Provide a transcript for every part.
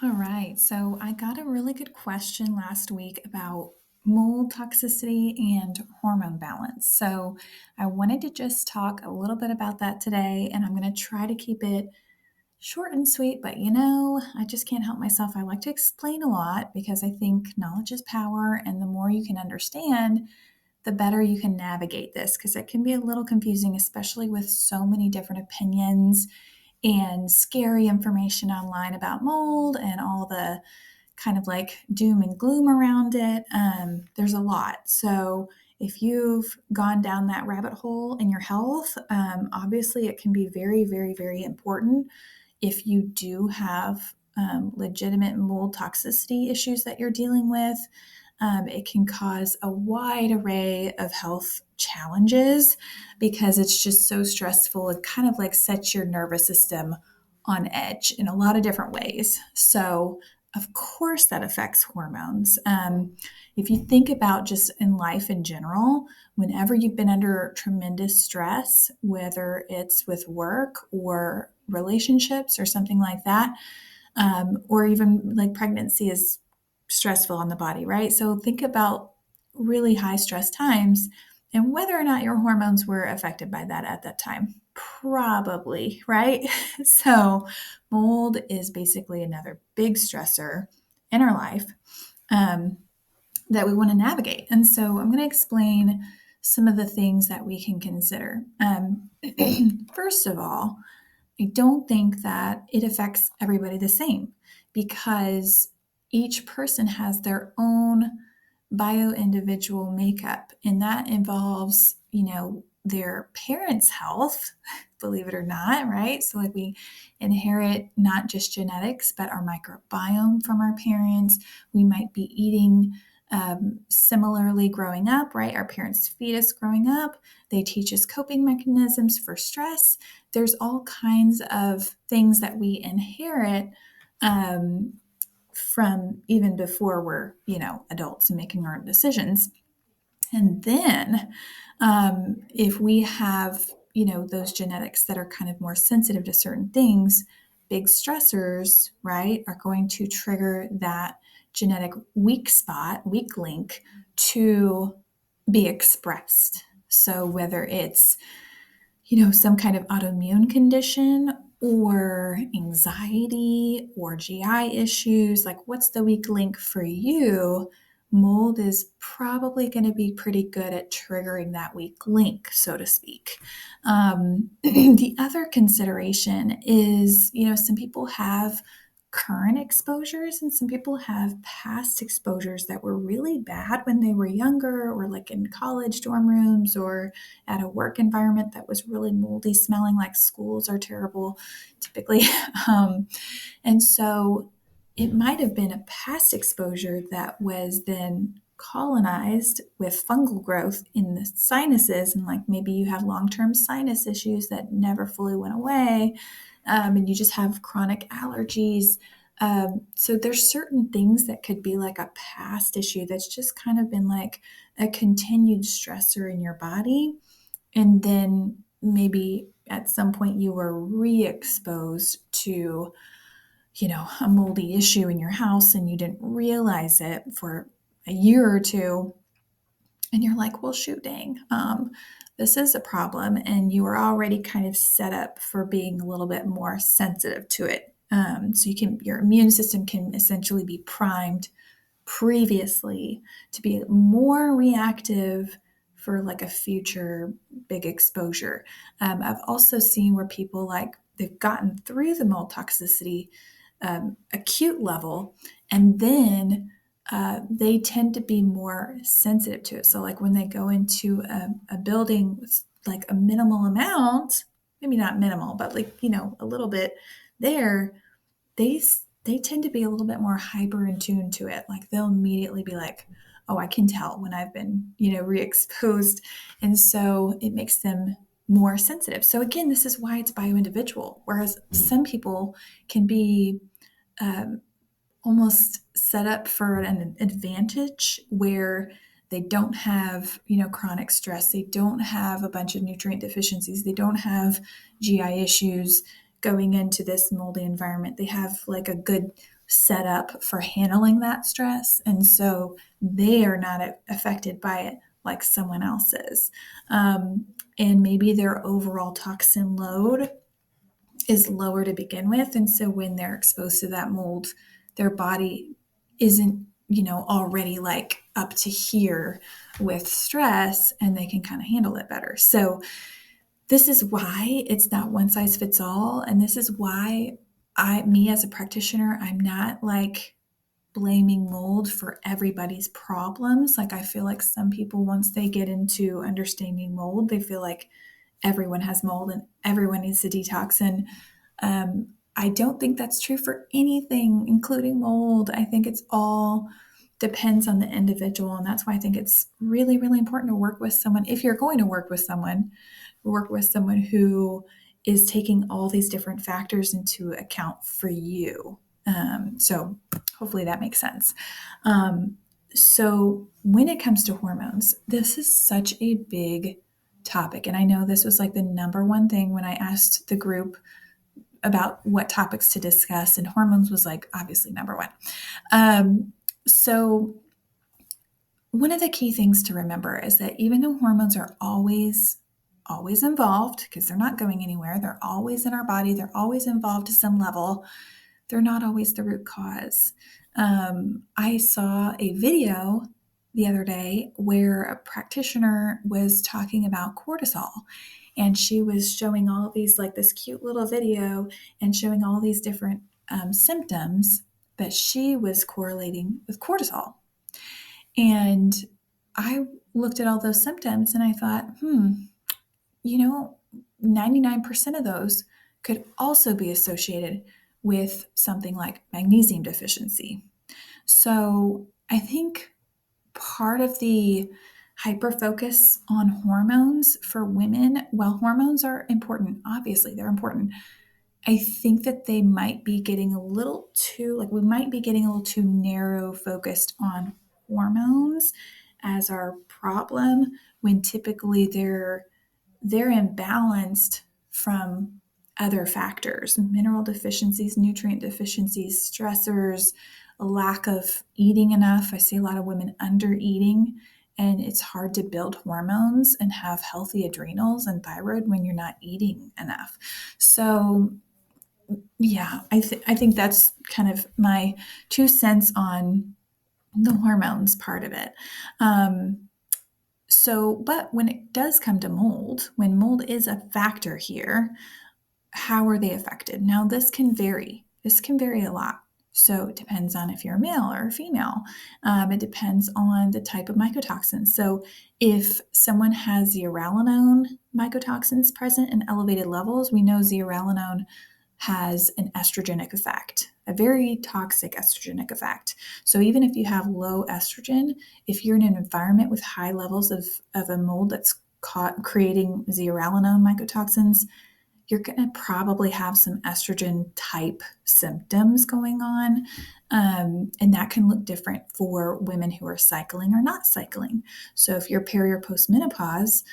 All right. So I got a really good question last week about mold toxicity and hormone balance. So I wanted to just talk a little bit about that today, and I'm going to try to keep it short and sweet. But I just can't help myself. I like to explain a lot because I think knowledge is power, and the more you can understand, the better you can navigate this because it can be a little confusing, especially with so many different opinions and scary information online about mold and all the kind of like doom and gloom around it. There's a lot. So, if you've gone down that rabbit hole in your health, obviously it can be very, very, very important if you do have legitimate mold toxicity issues that you're dealing with. It can cause a wide array of health challenges because it's just so stressful. It kind of like sets your nervous system on edge in a lot of different ways. So, of course, that affects hormones. If you think about just in life in general, whenever you've been under tremendous stress, whether it's with work or relationships or something like that, or even like pregnancy is stressful on the body, right? So think about really high stress times and whether or not your hormones were affected by that at that time. Probably, right? So mold is basically another big stressor in our life um, that we want to navigate. And so I'm going to explain some of the things that we can consider. First of all, I don't think that it affects everybody the same because each person has their own bio individual makeup, and that involves, their parents' health, believe it or not, right? So, like, we inherit not just genetics, but our microbiome from our parents. We might be eating similarly growing up, right? Our parents feed us growing up, they teach us coping mechanisms for stress. There's all kinds of things that we inherit um, from even before we're, adults and making our own decisions. And then if we have, those genetics that are kind of more sensitive to certain things, big stressors, right, are going to trigger that genetic weak spot, weak link to be expressed. So whether it's some kind of autoimmune condition or anxiety or GI issues, like what's the weak link for you? Mold is probably going to be pretty good at triggering that weak link, so to speak. The other consideration is, some people have current exposures and some people have past exposures that were really bad when they were younger or like in college dorm rooms or at a work environment that was really moldy smelling, like schools are terrible typically. um, and so it might have been a past exposure that was then colonized with fungal growth in the sinuses, and like maybe you have long-term sinus issues that never fully went away, and you just have chronic allergies. So there's certain things that could be like a past issue that's just kind of been like a continued stressor in your body, and then maybe at some point you were re-exposed to, a moldy issue in your house and you didn't realize it for a year or two, and you're like, well, shoot, dang, this is a problem, and you were already kind of set up for being a little bit more sensitive to it. So your immune system can essentially be primed previously to be more reactive for like a future big exposure. I've also seen where people like they've gotten through the mold toxicity acute level, and then they tend to be more sensitive to it. So, like when they go into a building with like a minimal amount, maybe not minimal, but like a little bit there, they they tend to be a little bit more hyper in tune to it. Like they'll immediately be like, "Oh, I can tell when I've been re-exposed," and so it makes them more sensitive. So again, this is why it's bio-individual. Whereas some people can be um, almost set up for an advantage where they don't have chronic stress, they don't have a bunch of nutrient deficiencies, they don't have GI issues, going into this moldy environment. They have like a good setup for handling that stress. And so they are not affected by it like someone else is. And maybe their overall toxin load is lower to begin with. And so when they're exposed to that mold, their body isn't, already like up to here with stress, and they can kind of handle it better. So this is why it's not one size fits all. And this is why me as a practitioner, I'm not like blaming mold for everybody's problems. Like I feel like some people, once they get into understanding mold, they feel like everyone has mold and everyone needs to detox. And I don't think that's true for anything, including mold. I think it's all depends on the individual. And that's why I think it's really, really important to work with someone. If you're going to work with someone who is taking all these different factors into account for you. So hopefully that makes sense. So when it comes to hormones, this is such a big topic. And I know this was like the number one thing when I asked the group about what topics to discuss, and hormones was like obviously number one. So one of the key things to remember is that even though hormones are always involved, because they're not going anywhere, they're always in our body, they're always involved to some level, they're not always the root cause. I saw a video the other day where a practitioner was talking about cortisol, and she was showing all these, like this cute little video, and showing all these different symptoms that she was correlating with cortisol. And I looked at all those symptoms and I thought, 99% of those could also be associated with something like magnesium deficiency. So I think part of the hyper focus on hormones for women, while hormones are important, obviously they're important, I think that they might be getting a little too, like we might be getting a little too narrow focused on hormones as our problem, when typically they're imbalanced from other factors: mineral deficiencies, nutrient deficiencies, stressors, a lack of eating enough. I see a lot of women under eating, and it's hard to build hormones and have healthy adrenals and thyroid when you're not eating enough. So yeah, I think that's kind of my 2 cents on the hormones part of it. But when it does come to mold, when mold is a factor here, how are they affected? Now, this can vary. This can vary a lot. So it depends on if you're a male or a female. It depends on the type of mycotoxins. So if someone has zearalenone mycotoxins present in elevated levels, we know zearalenone has an estrogenic effect, a very toxic estrogenic effect. So even if you have low estrogen, if you're in an environment with high levels of a mold that's creating zearalenone mycotoxins, you're going to probably have some estrogen type symptoms going on. And that can look different for women who are cycling or not cycling. So if you're peri or postmenopause,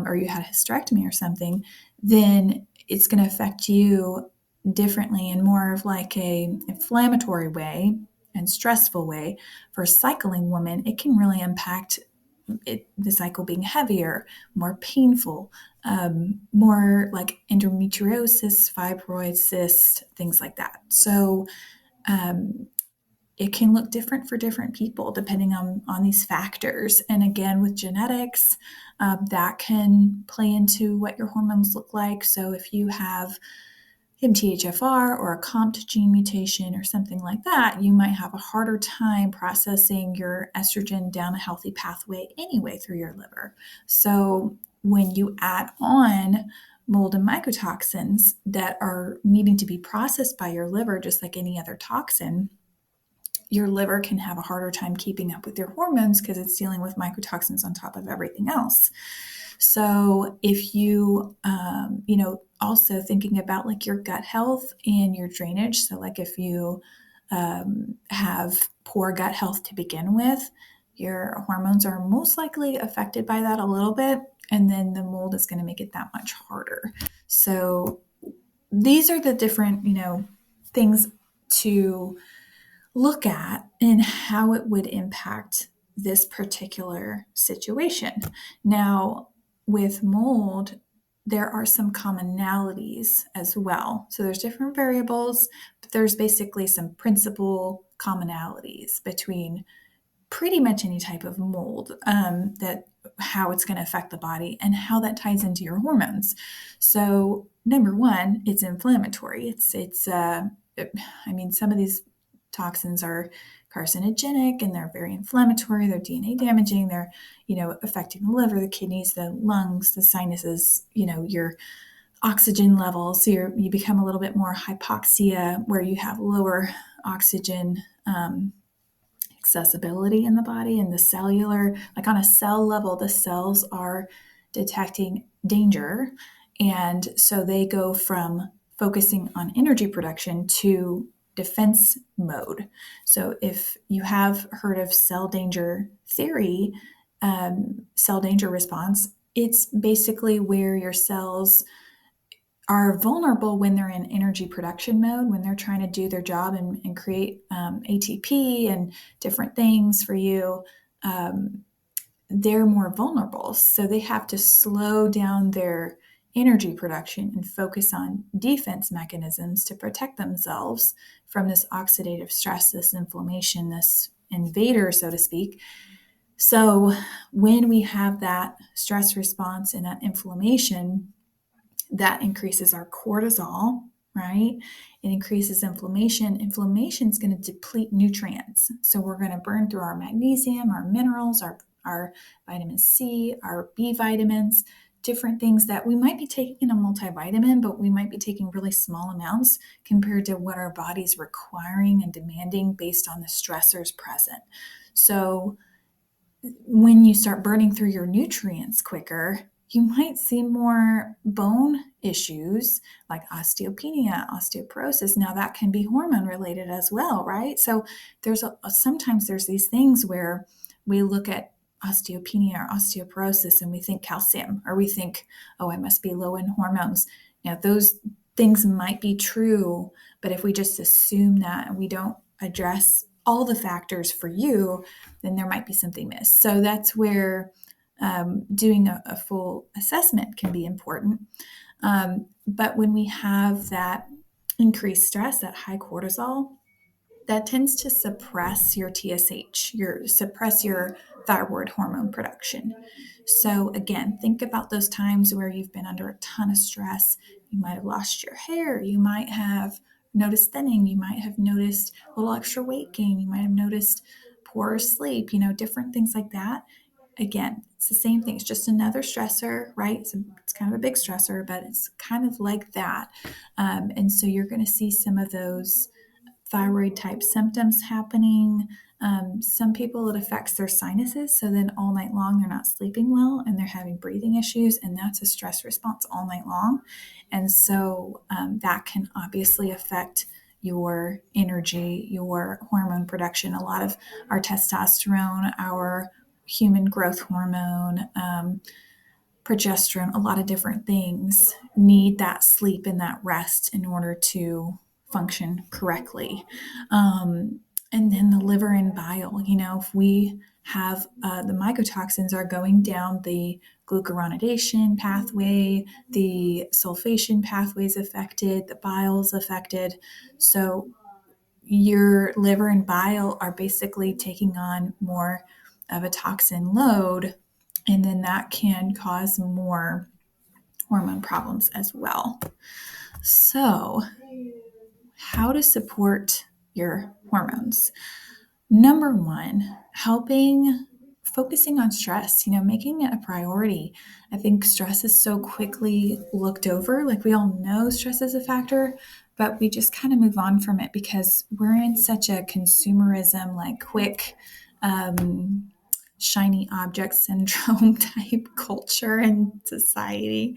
or you had a hysterectomy or something, then it's going to affect you differently in more of like a inflammatory way and stressful way. For a cycling woman, it can really impact the cycle being heavier, more painful, more like endometriosis, fibroid cysts, things like that. So it can look different for different people depending on these factors. And again, with genetics, that can play into what your hormones look like. So if you have MTHFR or a COMT gene mutation or something like that, you might have a harder time processing your estrogen down a healthy pathway anyway through your liver. So when you add on mold and mycotoxins that are needing to be processed by your liver, just like any other toxin, your liver can have a harder time keeping up with your hormones because it's dealing with mycotoxins on top of everything else. So if you, also thinking about like your gut health and your drainage. So like if you have poor gut health to begin with, your hormones are most likely affected by that a little bit. And then the mold is going to make it that much harder. So these are the different, things to look at and how it would impact this particular situation. Now, with mold, there are some commonalities as well. So there's different variables, but there's basically some principal commonalities between pretty much any type of mold, that how it's going to affect the body and how that ties into your hormones. So number one, it's inflammatory. I mean, some of these toxins are carcinogenic and they're very inflammatory. They're DNA damaging. They're, affecting the liver, the kidneys, the lungs, the sinuses, your oxygen levels. So you become a little bit more hypoxia, where you have lower oxygen accessibility in the body, and the cellular, like on a cell level, the cells are detecting danger. And so they go from focusing on energy production to defense mode. So if you have heard of cell danger theory, cell danger response, it's basically where your cells are vulnerable when they're in energy production mode, when they're trying to do their job and create ATP and different things for you. They're more vulnerable. So they have to slow down their energy production and focus on defense mechanisms to protect themselves from this oxidative stress, this inflammation, this invader, so to speak. So when we have that stress response and that inflammation, that increases our cortisol, right? It increases inflammation. Inflammation is going to deplete nutrients. So we're going to burn through our magnesium, our minerals, our vitamin C, our B vitamins, different things that we might be taking in a multivitamin, but we might be taking really small amounts compared to what our body's requiring and demanding based on the stressors present. So when you start burning through your nutrients quicker, you might see more bone issues like osteopenia, osteoporosis. Now that can be hormone related as well, right? So sometimes there's these things where we look at osteopenia or osteoporosis and we think calcium, or we think, oh, I must be low in hormones. Now those things might be true, but if we just assume that and we don't address all the factors for you, then there might be something missed. So that's where doing a full assessment can be important. But when we have that increased stress, that high cortisol, that tends to suppress your TSH, suppress your thyroid hormone production. So again, think about those times where you've been under a ton of stress. You might have lost your hair. You might have noticed thinning. You might have noticed a little extra weight gain. You might have noticed poor sleep, different things like that. Again, it's the same thing. It's just another stressor, right? It's kind of a big stressor, but it's kind of like that. And so you're going to see some of those thyroid type symptoms happening. Some people, it affects their sinuses. So then all night long, they're not sleeping well and they're having breathing issues. And that's a stress response all night long. And so that can obviously affect your energy, your hormone production. A lot of our testosterone, our human growth hormone, progesterone, a lot of different things need that sleep and that rest in order to function correctly. And then the liver and bile, if we have the mycotoxins are going down the glucuronidation pathway, the sulfation pathway is affected, the bile is affected. So your liver and bile are basically taking on more of a toxin load, and then that can cause more hormone problems as well. So, how to support your hormones? Number one, focusing on stress, making it a priority. I think stress is so quickly looked over. Like, we all know stress is a factor, but we just kind of move on from it because we're in such a consumerism, like quick, shiny object syndrome type culture and society.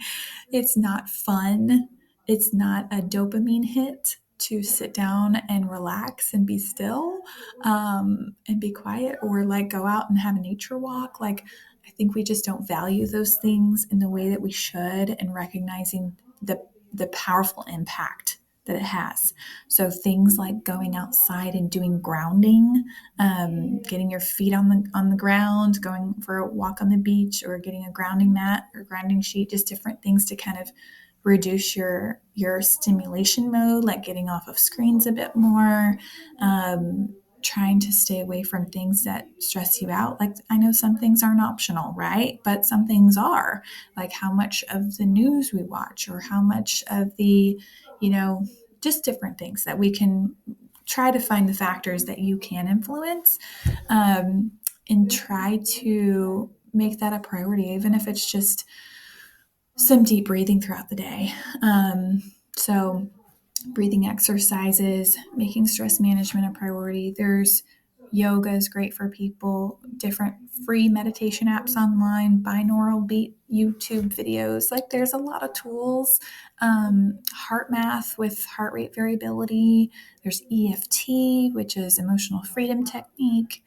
It's not fun. It's not a dopamine hit to sit down and relax and be still, and be quiet, or like go out and have a nature walk. Like, I think we just don't value those things in the way that we should, and recognizing the the powerful impact that it has. So things like going outside and doing grounding, getting your feet on the ground, going for a walk on the beach, or getting a grounding mat or grounding sheet, just different things to kind of reduce your stimulation mode, like getting off of screens a bit more, trying to stay away from things that stress you out. Like, I know some things aren't optional, right? But some things are, like how much of the news we watch, or how much of the, you know, just different things that we can try to find the factors that you can influence, um, and try to make that a priority, even if it's just some deep breathing throughout the day. So breathing exercises, making stress management a priority. There's yoga is great for people, different free meditation apps online, binaural beat YouTube videos. Like, there's a lot of tools. Heart math with heart rate variability. There's EFT, which is emotional freedom technique.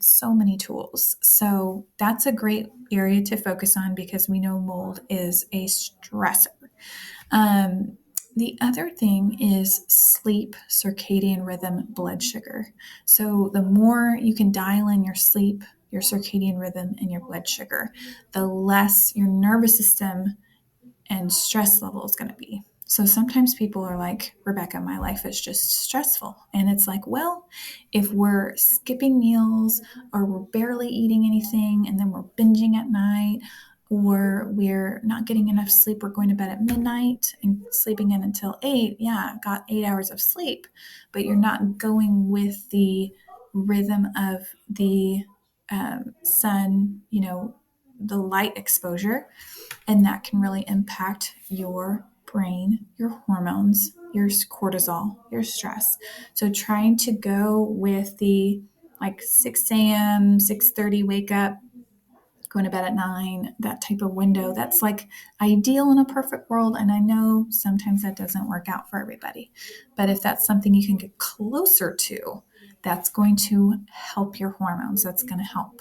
So many tools. So that's a great area to focus on, because we know mold is a stressor. Um, the other thing is sleep, circadian rhythm, blood sugar. So the more you can dial in your sleep, your circadian rhythm, and your blood sugar, the less your nervous system and stress level is going to be. So sometimes people are like, Rebecca, my life is just stressful. And it's like, well, if we're skipping meals, or we're barely eating anything, and then we're binging at night, or we're not getting enough sleep, we're going to bed at midnight and sleeping in until 8. Yeah, got 8 hours of sleep, but you're not going with the rhythm of the sun, the light exposure, and that can really impact your brain, your hormones, your cortisol, your stress. So trying to go with the like 6 a.m., 6:30 wake up, going to bed at 9, that type of window, that's like ideal in a perfect world. And I know sometimes that doesn't work out for everybody, but if that's something you can get closer to, that's going to help your hormones. That's going to help.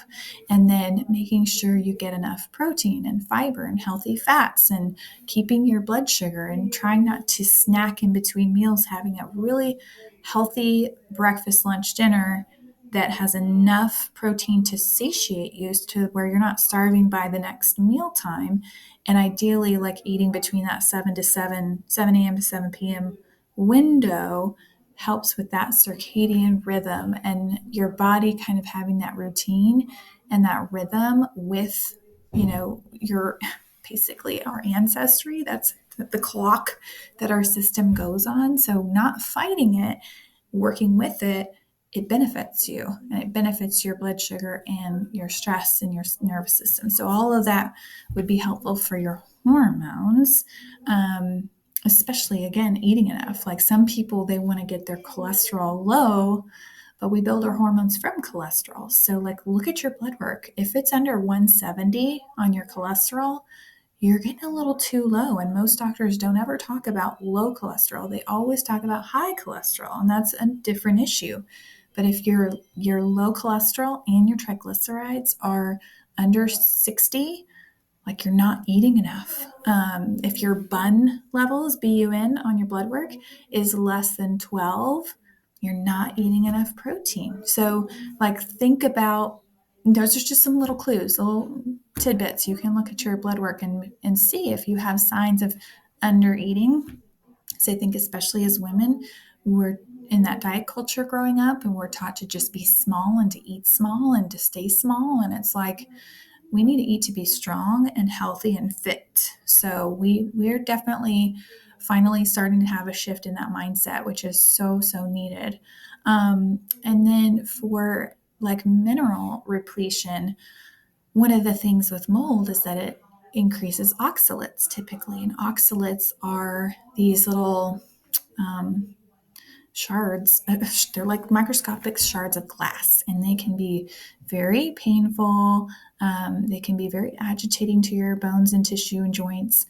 And then making sure you get enough protein and fiber and healthy fats, and keeping your blood sugar, and trying not to snack in between meals, having a really healthy breakfast, lunch, dinner that has enough protein to satiate you, to where you're not starving by the next meal time. And ideally, like eating between that 7 a.m. to 7 p.m. window helps with that circadian rhythm, and your body kind of having that routine and that rhythm with, your basically our ancestry. That's the clock that our system goes on. So not fighting it, working with it, it benefits you, and it benefits your blood sugar and your stress and your nervous system. So all of that would be helpful for your hormones, especially, again, eating enough. Like, some people, they want to get their cholesterol low, but we build our hormones from cholesterol. So, like, look at your blood work. If it's under 170 on your cholesterol, you're getting a little too low. And most doctors don't ever talk about low cholesterol. They always talk about high cholesterol, and that's a different issue. But if your low cholesterol and your triglycerides are under 60, like, you're not eating enough. If your BUN levels, BUN, on your blood work is less than 12, you're not eating enough protein. So, like, think about, those are just some little clues, little tidbits. You can look at your blood work and see if you have signs of under eating. So I think, especially as women, we're in that diet culture growing up, and we're taught to just be small and to eat small and to stay small. And it's like, we need to eat to be strong and healthy and fit. So we're definitely finally starting to have a shift in that mindset, which is so needed. And then for like mineral repletion, one of the things with mold is that it increases oxalates typically, and oxalates are these little um, shards. They're like microscopic shards of glass, and they can be very painful. They can be very agitating to your bones and tissue and joints,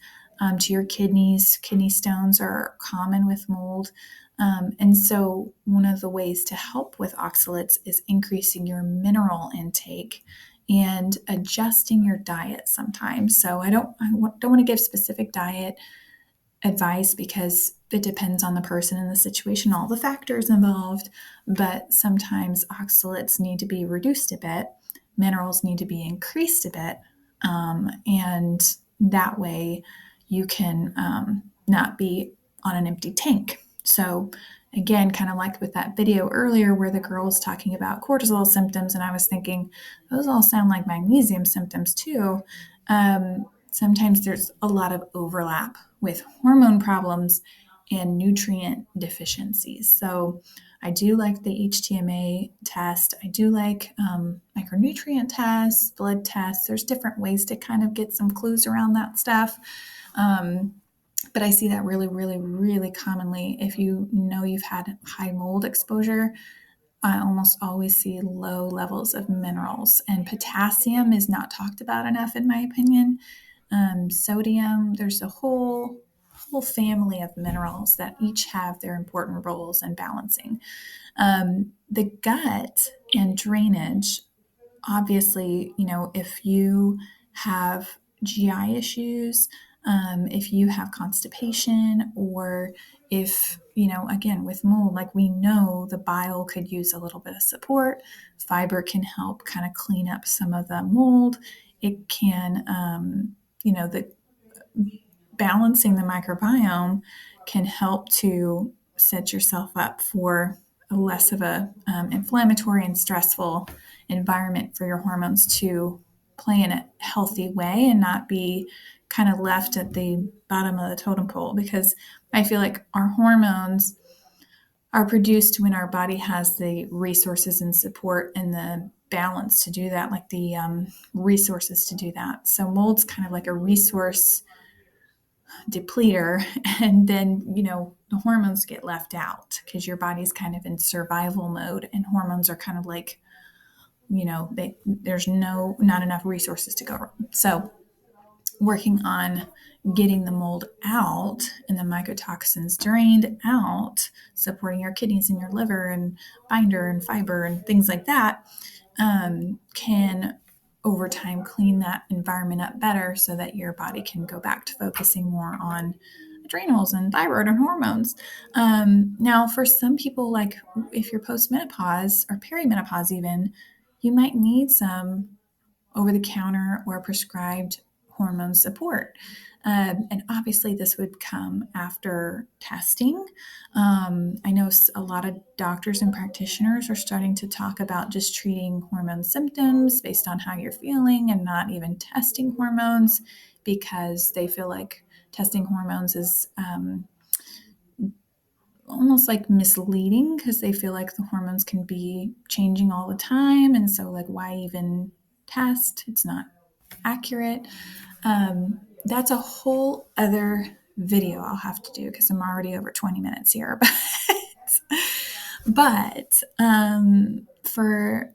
to your kidneys. Kidney stones are common with mold. And so one of the ways to help with oxalates is increasing your mineral intake and adjusting your diet sometimes. So I don't want to give specific diet advice because it depends on the person and the situation, all the factors involved. But sometimes oxalates need to be reduced a bit, minerals need to be increased a bit, and that way you can not be on an empty tank. So, again, kind of like with that video earlier where the girl was talking about cortisol symptoms, and I was thinking, those all sound like magnesium symptoms too. Sometimes there's a lot of overlap with hormone problems and nutrient deficiencies. So, I do like the HTMA test. I do like micronutrient tests, blood tests. There's different ways to kind of get some clues around that stuff. Um, but I see that really, really, really commonly. If you know you've had high mold exposure, I almost always see low levels of minerals, and potassium is not talked about enough, in my opinion. Sodium, there's a whole family of minerals that each have their important roles in balancing. The gut and drainage, obviously, if you have GI issues, if you have constipation, or if, again, with mold, like we know the bile could use a little bit of support. Fiber can help kind of clean up some of the mold. It can, the balancing the microbiome can help to set yourself up for less of a inflammatory and stressful environment for your hormones to play in a healthy way and not be kind of left at the bottom of the totem pole, because I feel like our hormones are produced when our body has the resources and support and the balance to do that, like the resources to do that. So mold's kind of like a resource depleter, and then the hormones get left out because your body's kind of in survival mode, and hormones are kind of like, there's not enough resources to go around. So working on getting the mold out and the mycotoxins drained out, supporting your kidneys and your liver and binder and fiber and things like that, can over time clean that environment up better so that your body can go back to focusing more on adrenals and thyroid and hormones. Now, for some people, like if you're postmenopause or perimenopause, even, you might need some over the counter or prescribed hormone support. And obviously, this would come after testing. I know a lot of doctors and practitioners are starting to talk about just treating hormone symptoms based on how you're feeling and not even testing hormones, because they feel like testing hormones is almost like misleading, because they feel like the hormones can be changing all the time. And so, like, why even test? It's not accurate. That's a whole other video I'll have to do because I'm already over 20 minutes here. But for,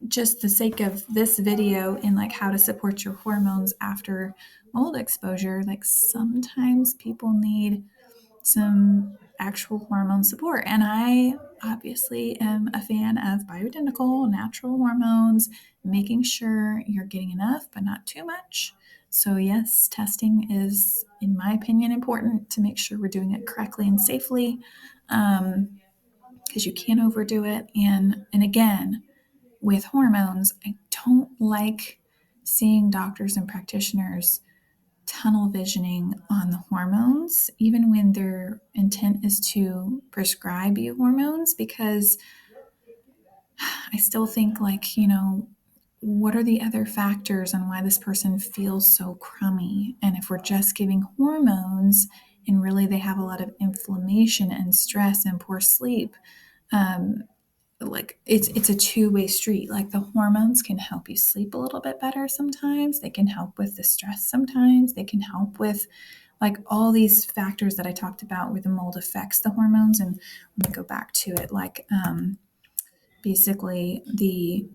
just the sake of this video and like how to support your hormones after mold exposure, like sometimes people need some actual hormone support. And I obviously am a fan of bioidentical natural hormones, making sure you're getting enough, but not too much. So, yes, testing is, in my opinion, important to make sure we're doing it correctly and safely, because you can't overdo it. And again, with hormones, I don't like seeing doctors and practitioners tunnel visioning on the hormones, even when their intent is to prescribe you hormones, because I still think, like, what are the other factors on why this person feels so crummy? And if we're just giving hormones and really they have a lot of inflammation and stress and poor sleep, um, like it's a two-way street. Like the hormones can help you sleep a little bit better sometimes, they can help with the stress sometimes, they can help with like all these factors that I talked about where the mold affects the hormones. And let me go back to it, like basically the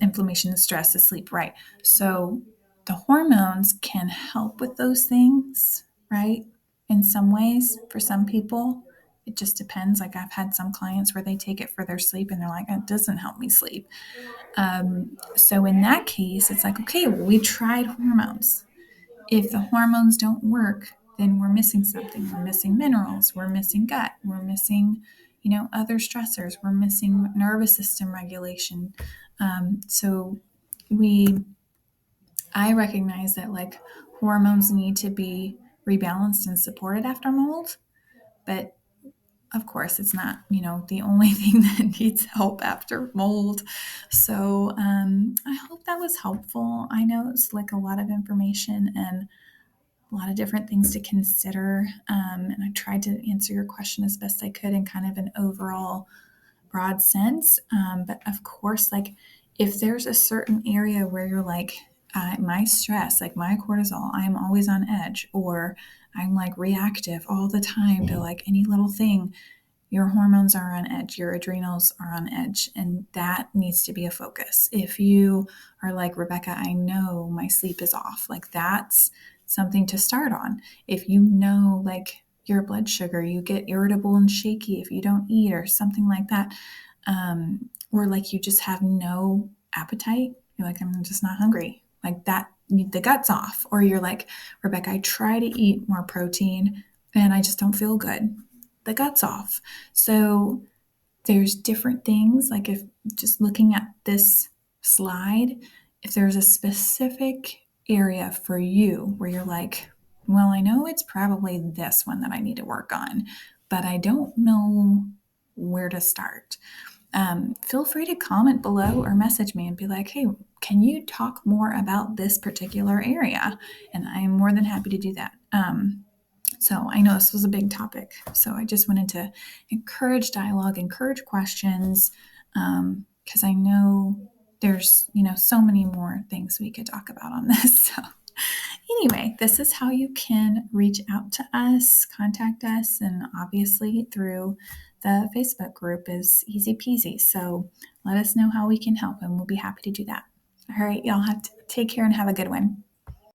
inflammation, the stress, the sleep, right? So the hormones can help with those things, right? In some ways, for some people, it just depends. Like I've had some clients where they take it for their sleep and they're like, it doesn't help me sleep. So in that case, it's like, okay, well, we tried hormones. If the hormones don't work, then we're missing something. We're missing minerals, we're missing gut, we're missing, other stressors, we're missing nervous system regulation. So we I recognize that like hormones need to be rebalanced and supported after mold, but of course it's not, the only thing that needs help after mold. So I hope that was helpful. I know it's like a lot of information and a lot of different things to consider. And I tried to answer your question as best I could in kind of an overall broad sense. But of course, like if there's a certain area where you're like, my stress, like my cortisol, I'm always on edge, or I'm like reactive all the time to like any little thing, your hormones are on edge, your adrenals are on edge, and that needs to be a focus. If you are like, Rebecca, I know my sleep is off, like that's something to start on. If you know, like your blood sugar, you get irritable and shaky if you don't eat or something like that, or like you just have no appetite, you're like, I'm just not hungry, like that, the gut's off. Or you're like, Rebecca, I try to eat more protein and I just don't feel good, the gut's off. So there's different things. Like if just looking at this slide, if there's a specific area for you where you're like, well, I know it's probably this one that I need to work on, but I don't know where to start. Feel free to comment below or message me and be like, hey, can you talk more about this particular area? And I'm more than happy to do that. So I know this was a big topic. So I just wanted to encourage dialogue, encourage questions, because I know there's, so many more things we could talk about on this. So anyway, this is how you can reach out to us, contact us, and obviously through the Facebook group is easy peasy. So let us know how we can help, and we'll be happy to do that. All right, y'all have to take care and have a good one.